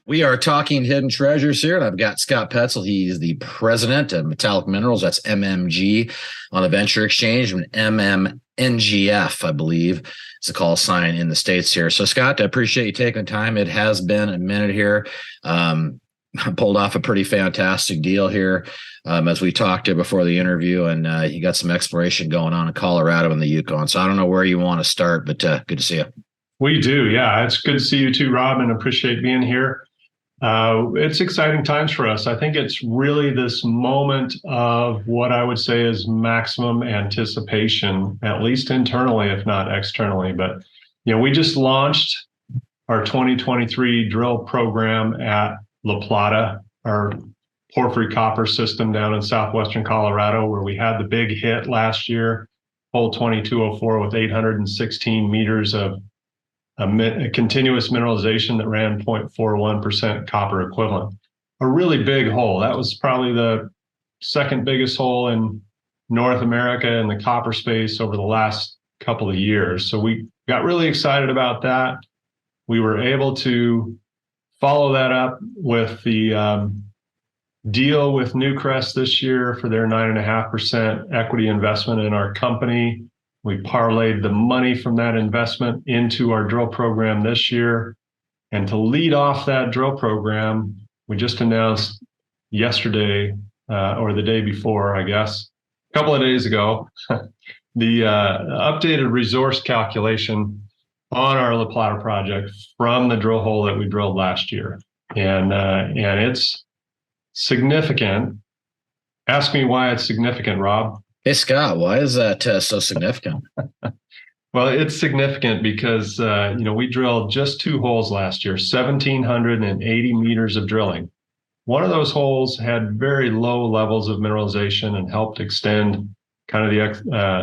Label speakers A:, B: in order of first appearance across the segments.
A: We are talking hidden treasures here, and I've got Scott Petsel. He is the president of Metallic Minerals. That's MMG on the venture exchange, and MMNGF, I believe, is the call sign in the States here. So, Scott, I appreciate you taking the time. It has been a minute here. Pulled off a pretty fantastic deal here, as we talked to before the interview, and you got some exploration going on in Colorado and the Yukon. So I don't know where you want to start, but good to see you.
B: We do. Yeah, it's good to see you too, Rob, and appreciate being here. It's exciting times for us. I think it's really this moment of what I would say is maximum anticipation, at least internally, if not externally. But, we just launched our 2023 drill program at La Plata, our porphyry copper system down in southwestern Colorado, where we had the big hit last year, hole 2204 with 816 meters of a continuous mineralization that ran 0.41% copper equivalent. A really big hole. That was probably the second biggest hole in North America in the copper space over the last couple of years. So we got really excited about that. We were able to follow that up with the deal with Newcrest this year for their 9.5% equity investment in our company. We parlayed the money from that investment into our drill program this year. And to lead off that drill program, we just announced yesterday, or the day before, I guess, a couple of days ago, the updated resource calculation on our La Plata project from the drill hole that we drilled last year. And it's significant. Ask me why it's significant, Rob.
A: Hey, Scott, why is that so significant?
B: Well, it's significant because, we drilled just 2 holes last year, 1,780 meters of drilling. One of those holes had very low levels of mineralization and helped extend kind of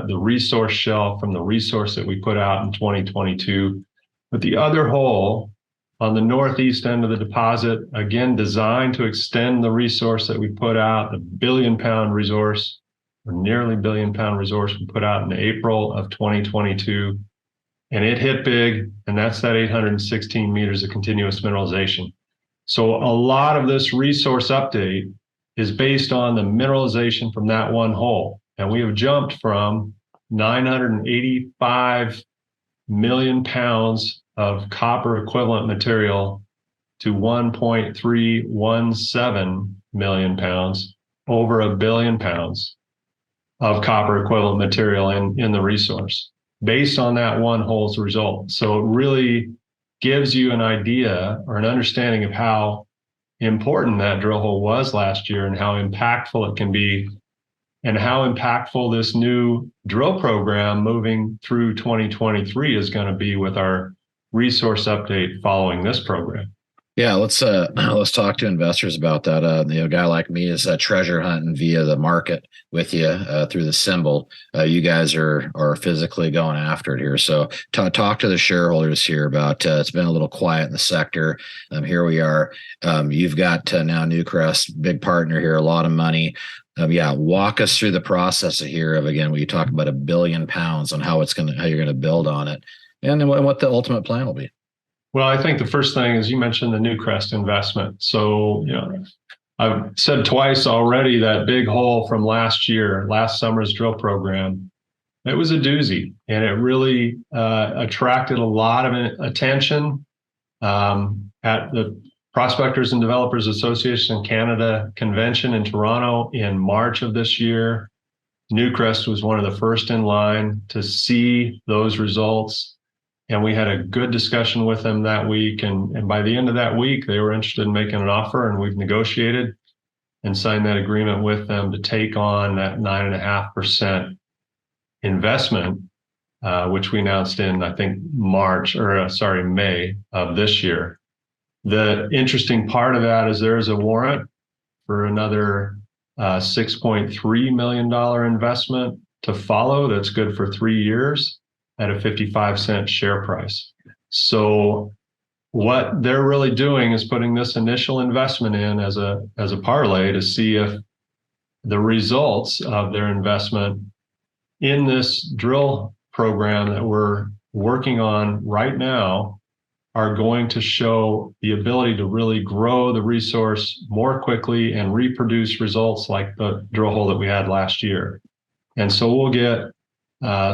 B: the resource shell from the resource that we put out in 2022. But the other hole on the northeast end of the deposit, again, designed to extend the resource that we put out, the billion-pound resource, or nearly billion-pound resource we put out in April of 2022, and it hit big, and that's that 816 meters of continuous mineralization. So a lot of this resource update is based on the mineralization from that one hole, and we have jumped from 985 million pounds of copper equivalent material to 1.317 million pounds, over 1 billion pounds of copper equivalent material in the resource based on that one hole's result. So it really gives you an idea or an understanding of how important that drill hole was last year and how impactful it can be, and how impactful this new drill program moving through 2023 is going to be with our resource update following this program.
A: Yeah, let's talk to investors about that. A guy like me is treasure hunting via the market with you through the symbol. You guys are physically going after it here. So talk to the shareholders here about it's been a little quiet in the sector. Here we are. You've got now Newcrest, big partner here, a lot of money. Walk us through the process here of, again, when you talk about 1 billion pounds, on how you're going to build on it, and then what the ultimate plan will be.
B: Well, I think the first thing is you mentioned the Newcrest investment. So, I've said twice already that big hole from last summer's drill program, it was a doozy, and it really attracted a lot of attention at the Prospectors and Developers Association Canada convention in Toronto in March of this year. Newcrest was one of the first in line to see those results. And we had a good discussion with them that week. And by the end of that week, they were interested in making an offer, and we've negotiated and signed that agreement with them to take on that 9.5% investment, which we announced in, I think, May of this year. The interesting part of that is there is a warrant for another $6.3 million investment to follow that's good for 3 years at a 55-cent share price. So what they're really doing is putting this initial investment in as a parlay to see if the results of their investment in this drill program that we're working on right now are going to show the ability to really grow the resource more quickly and reproduce results like the drill hole that we had last year. And so we'll get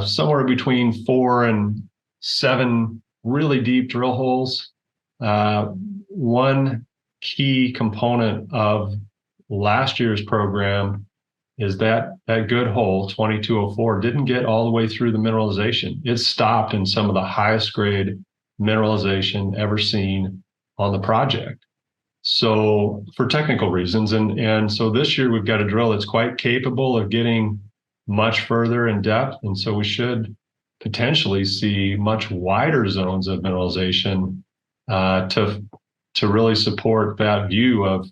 B: somewhere between 4 and 7 really deep drill holes. One key component of last year's program is that good hole, 2204, didn't get all the way through the mineralization. It stopped in some of the highest grade mineralization ever seen on the project. So for technical reasons, and so this year we've got a drill that's quite capable of getting much further in depth. And so we should potentially see much wider zones of mineralization to really support that view of,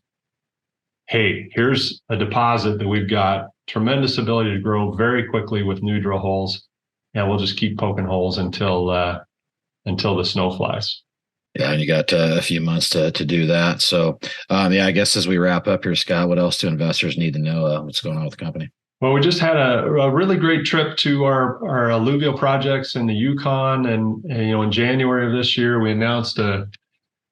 B: hey, here's a deposit that we've got tremendous ability to grow very quickly with new drill holes, and we'll just keep poking holes until the snow flies.
A: Yeah, and you got a few months to do that. So, yeah, I guess as we wrap up here, Scott, what else do investors need to know? What's going on with the company?
B: Well, we just had a really great trip to our alluvial projects in the Yukon, and in January of this year, we announced an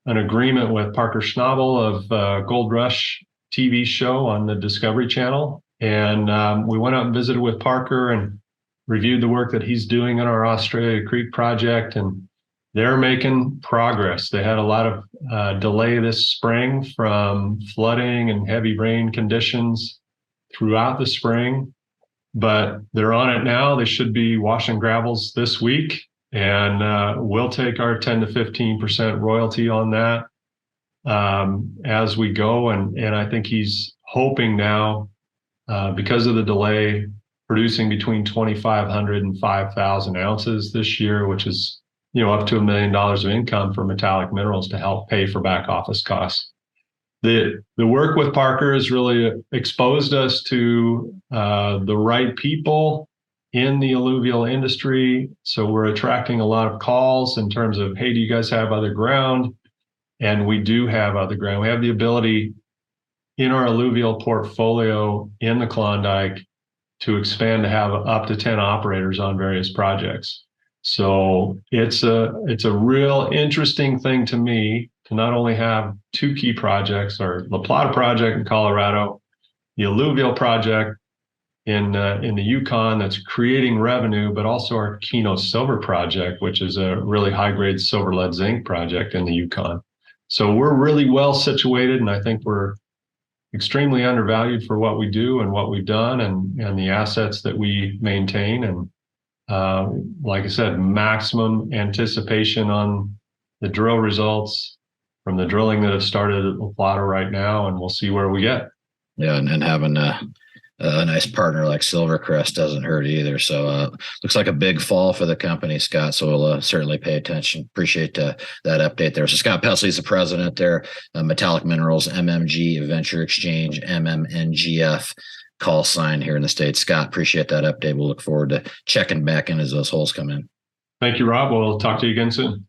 B: agreement with Parker Schnabel of Gold Rush TV show on the Discovery Channel, and we went out and visited with Parker and reviewed the work that he's doing in our Australia Creek project, and they're making progress. They had a lot of delay this spring from flooding and heavy rain conditions throughout the spring, but they're on it now. They should be washing gravels this week, and we'll take our 10 to 15% royalty on that as we go. And I think he's hoping now, because of the delay, producing between 2,500 and 5,000 ounces this year, which is up to $1 million of income for metallic minerals to help pay for back office costs. The work with Parker has really exposed us to the right people in the alluvial industry. So we're attracting a lot of calls in terms of, hey, do you guys have other ground? And we do have other ground. We have the ability in our alluvial portfolio in the Klondike to expand to have up to 10 operators on various projects. So it's a real interesting thing to me to not only have 2 key projects, or the Plata Project in Colorado, the alluvial project in the Yukon that's creating revenue, but also our Keno Silver project, which is a really high-grade silver lead zinc project in the Yukon. So we're really well situated, and I think we're extremely undervalued for what we do and what we've done and the assets that we maintain. And like I said, maximum anticipation on the drill results from the drilling that have started at La Plata right now, and we'll see where we get.
A: Yeah, and having a nice partner like Silvercrest doesn't hurt either. So looks like a big fall for the company, Scott. So we'll certainly pay attention. Appreciate that update there. So Scott Petsel is the president there, Metallic Minerals, MMG Venture Exchange, MMNGF call sign here in the States. Scott, appreciate that update. We'll look forward to checking back in as those holes come in.
B: Thank you, Rob. We'll talk to you again soon.